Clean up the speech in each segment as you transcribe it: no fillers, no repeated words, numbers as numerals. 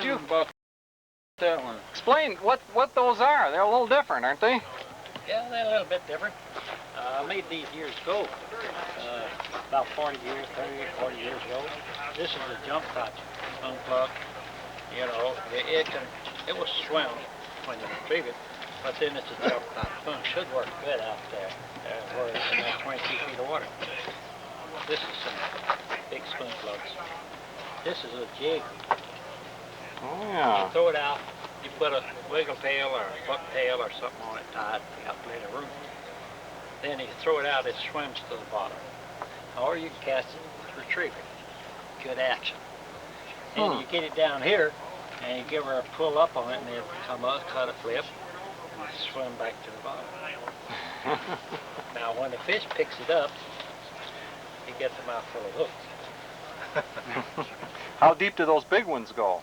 You about that one. Explain what those are. They're a little different, aren't they? Yeah, they're a little bit different. I made these years ago, about 40 years, 40 years ago. This is a jump top Spoonplug. You know, it will swim when you retrieve it, but then it's a jump top spoon. Should work good out there, where it's in that 22 feet of water. This is some big Spoonplugs. This is a jig. Oh yeah. You throw it out. You put a wiggle tail or a buck tail or something on it tied. You got plenty of room. Then you throw it out, it swims to the bottom. Or you can cast it, retrieve it. Good action. And you get it down here, and you give her a pull up on it, and it'll come up, cut a flip, and swim back to the bottom. Now, when the fish picks it up, he gets a mouthful of hooks. How deep do those big ones go?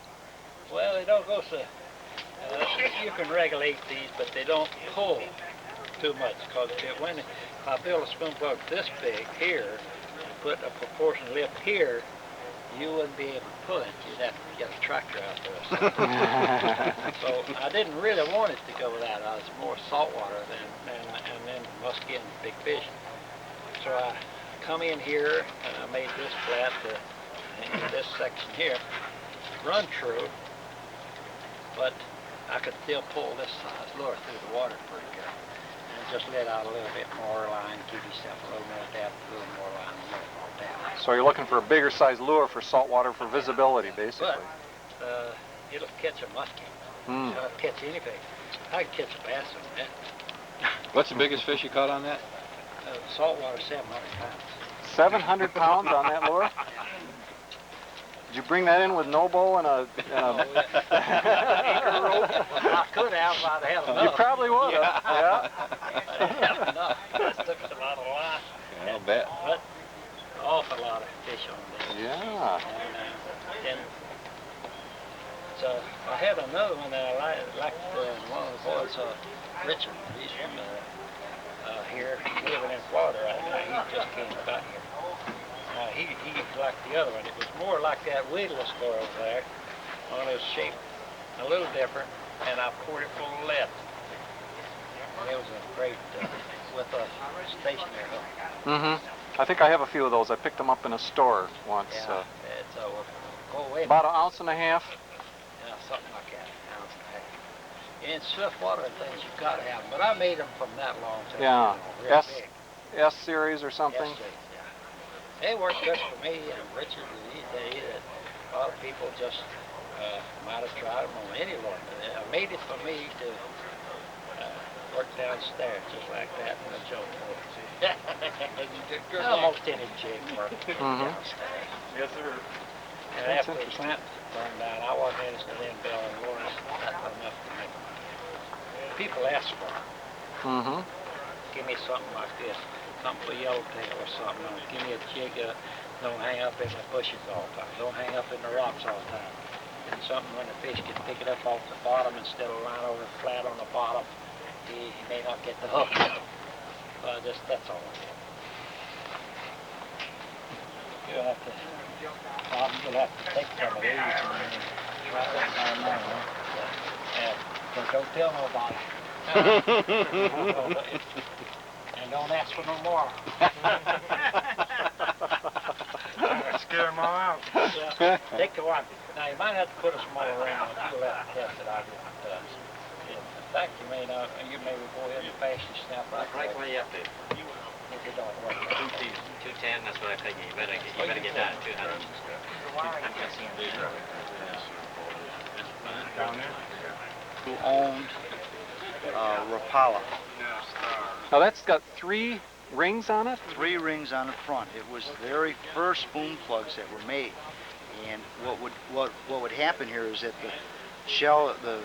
Well, they don't go so. You can regulate these, but they don't pull too much. Because when I build a Spoonplug this big here, and put a proportion lip here, you wouldn't be able to pull it. You'd have to get a tractor out there or something. So I didn't really want it to go that. I was more saltwater and then musky and big fish. So I come in here and I made this flat in this section here, run true, but I could still pull this size lure through the water pretty good. And just let out a little bit more line, give yourself a little more depth, a little more line, a little more depth. So you're looking for a bigger size lure for saltwater for visibility, basically. But it'll catch a muskie. It'll catch anything. I can catch a bass on that. What's the biggest fish you caught on that? Saltwater, 700 pounds. 700 pounds on that lure? Did you bring that in with no bow and a anchor rope? I could have, I'd have enough. You probably would have. Yeah. I'd have enough. It took a lot of line. Yeah, I'll bet. But an awful lot of fish on this. Yeah. And so I had another one that I liked, one of the boys, Richard. He's from here, living in Florida right now. He just came about here. He liked the other one. It was more like that Weedless lure over there, only it was shaped a little different, and I poured it full of lead. And it was a great, with a stationary hook. I think I have a few of those. I picked them up in a store once. Yeah, it's go away. About 1.5 ounces. Yeah, something like that, 1.5 ounces. In swift water and things, you've got to have them. But I made them from that long time. Yeah, you know, real big. S series or something. S series, yeah. They worked good for me and Richard. He said that a lot of people just might have tried them on any lure. I made it for me to work downstairs just like that in a joke. Almost any jig work downstairs. Yes, sir. And after the plant burned down, I wasn't interested in building lures. That's enough to make them. People ask for them. Give me something like this. Something for yellowtail or something. Give me a jig. Don't hang up in the bushes all the time. Don't hang up in the rocks all the time. And something when the fish can pick it up off the bottom instead of lying over flat on the bottom, he may not get the hook. That's all. You'll have to take some of these and try that down there. But don't tell nobody. And don't ask for no more. Scare them all out. Yeah, take the one. Now you might have to put a small around it. You'll have to test it. I didn't. In fact, you may go ahead and pass your snap right What do you have to? if it don't work. 210, that's what I figure. You better get down at 200. Down there? Who owned Rapala. Now that's got 3 rings on it? 3 rings on the front. It was the very first Spoonplugs that were made. And what would happen here is that the shell, the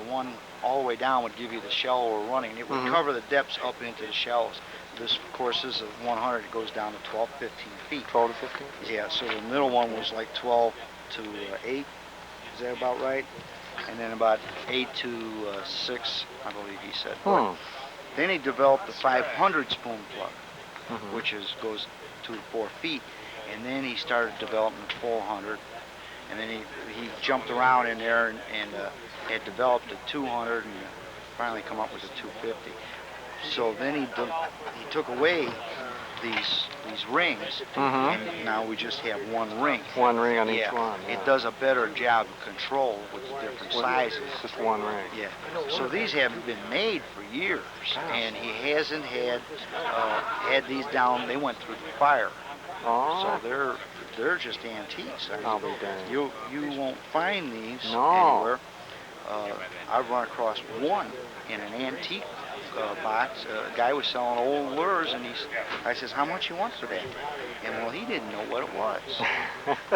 one all the way down would give you the shallower running. It would cover the depths up into the shallows. This, of course, is a 100. It goes down to 12, 15 feet. 12 to 15? Yeah, so the middle one was like 12 to 8. Is that about right? And then about 8 to 6, I believe he said. Then he developed the 500 Spoonplug, which goes 2 to 4 feet. And then he started developing the 400. and then he jumped around in there and had developed a 200 and finally come up with a 250. So then he took away these rings, and now we just have one ring. One ring on each Yeah, one. it does a better job of control with the different sizes. It's just one ring. Yeah. So these haven't been made for years, and he hasn't had these down. They went through the fire, Oh. so they're just antiques. I mean, I'll be danged. you won't find these No. anywhere. I've run across one in an antique box. A guy was selling old lures, and I says, "How much you want for that?" And well, he didn't know what it was.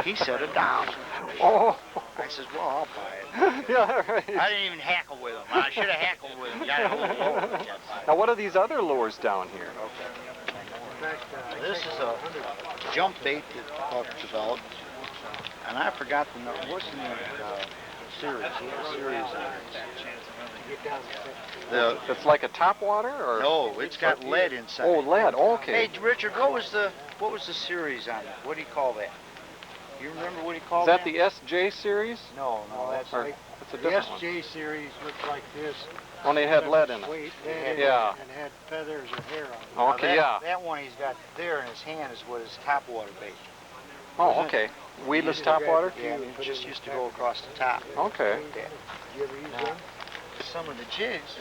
He said $1. Oh. I says, "Well, I'll buy it." Yeah, right. I didn't even hackle with him. I should have hackled with him. Got it a little lower. Now, what are these other lures down here? This is a jump bait that Buck developed, and I forgot the number. What's the name of the series? He had a series of it. It's like a Topwater, or? No, it's got lead inside. Oh, lead. Okay. Hey, Richard, what was the series on it? What do you call that? You remember what he Is called that the SJ series? No, that's Or, like that's a The different one. SJ series looked like this. When they had lead in it. Sweet, lead in Yeah. it, and had feathers or hair on it. Now Okay, that, yeah. That one he's got there in his hand is what his topwater bait. Oh, okay. Weedless Topwater? Yeah, it just used to go across the top. Okay. Yeah. Did you ever use Now, them? some of the jigs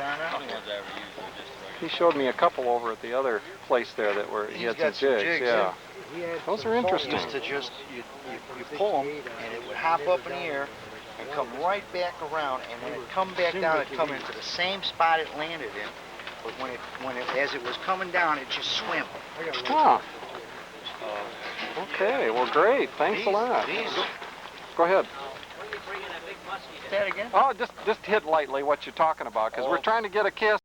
aren't on there. He showed me a couple over at the other place there that were, he He's had got some some jigs, jigs, yeah. He had Those some are salt interesting. Used to just, you pull them, and it would hop up in the air and come right back around, and when it come back down, it come into the same spot it landed in. But as it was coming down, it just swam. Huh. Okay, well, great. Thanks a lot. Go ahead. That again? Oh, just hit lightly what you're talking about, because we're trying to get a kiss